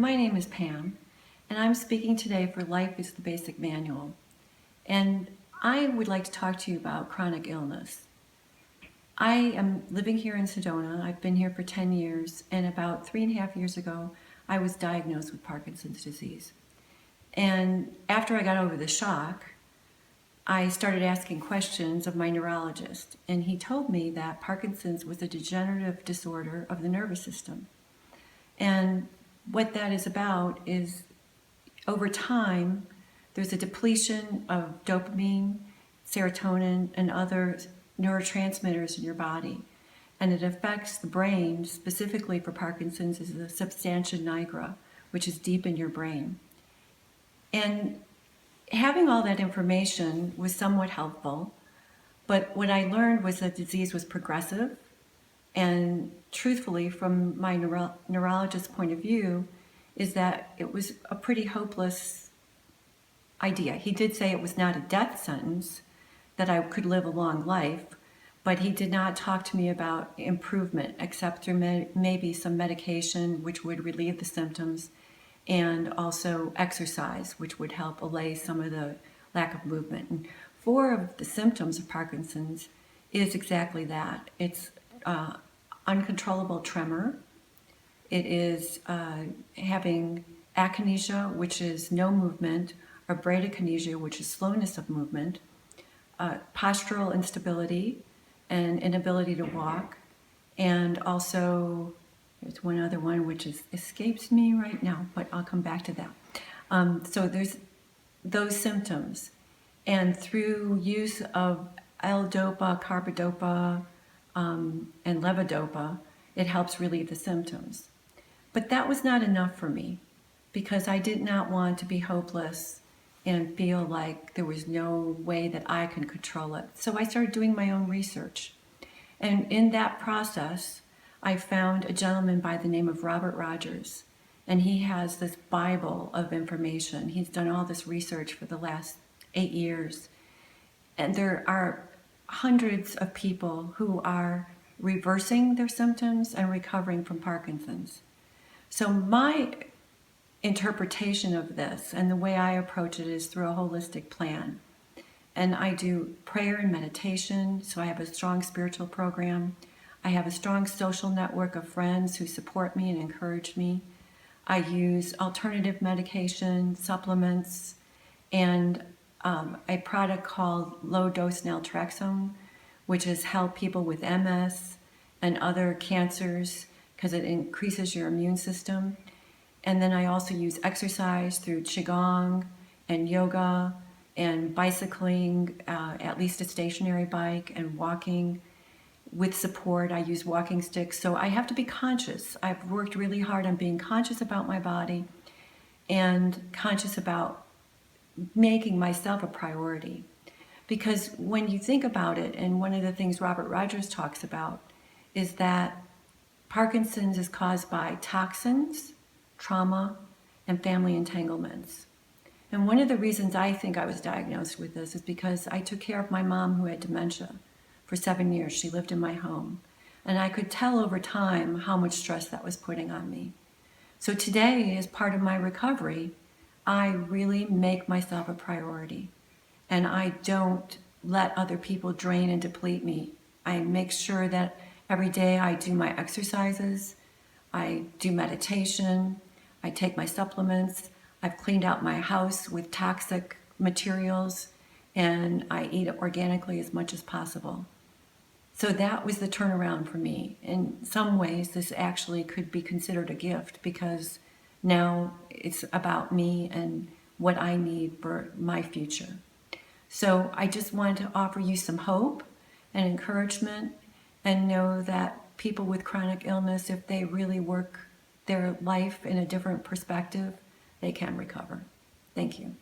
My name is Pam, and I'm speaking today for Life is the Basic Manual. And I would like to talk to you about chronic illness. I am living here in Sedona. I've been here for 10 years, and about 3.5 years ago, I was diagnosed with Parkinson's disease. And after I got over the shock, I started asking questions of my neurologist, and he told me that Parkinson's was a degenerative disorder of the nervous system. And what that is about is, over time, there's a depletion of dopamine, serotonin, and other neurotransmitters in your body. And it affects the brain, specifically for Parkinson's, is the substantia nigra, which is deep in your brain. And having all that information was somewhat helpful, but what I learned was that the disease was progressive, and truthfully, from my neurologist's point of view, is that it was a pretty hopeless idea. He did say it was not a death sentence, that I could live a long life, but he did not talk to me about improvement, except through maybe some medication, which would relieve the symptoms, and also exercise, which would help allay some of the lack of movement. And 4 of the symptoms of Parkinson's is exactly that. It's uncontrollable tremor. It is having akinesia, which is no movement, or bradykinesia, which is slowness of movement, postural instability and inability to walk, and also there's one other one which escapes me right now, but I'll come back to that. So there's those symptoms, and through use of L-dopa, carbidopa, and levodopa, it helps relieve the symptoms. But that was not enough for me, because I did not want to be hopeless and feel like there was no way that I could control it. So I started doing my own research. And in that process, I found a gentleman by the name of Robert Rogers, and he has this Bible of information. He's done all this research for the last 8 years. And there are hundreds of people who are reversing their symptoms and recovering from Parkinson's. So my interpretation of this and the way I approach it is through a holistic plan. And I do prayer and meditation, so I have a strong spiritual program. I have a strong social network of friends who support me and encourage me. I use alternative medication, supplements, and a product called low-dose naltrexone, which has helped people with MS and other cancers because it increases your immune system. And then I also use exercise through Qigong and yoga and bicycling, at least a stationary bike, and walking. With support, I use walking sticks. So I have to be conscious. I've worked really hard on being conscious about my body and conscious about making myself a priority. Because when you think about it, and one of the things Robert Rogers talks about is that Parkinson's is caused by toxins, trauma, and family entanglements. And one of the reasons I think I was diagnosed with this is because I took care of my mom who had dementia. For 7 years, she lived in my home. And I could tell over time how much stress that was putting on me. So today, as part of my recovery, I really make myself a priority. And I don't let other people drain and deplete me. I make sure that every day I do my exercises, I do meditation, I take my supplements, I've cleaned out my house with toxic materials, and I eat organically as much as possible. So that was the turnaround for me. In some ways, this actually could be considered a gift, because now it's about me and what I need for my future. So I just wanted to offer you some hope and encouragement, and know that people with chronic illness, if they really work their life in a different perspective, they can recover. Thank you.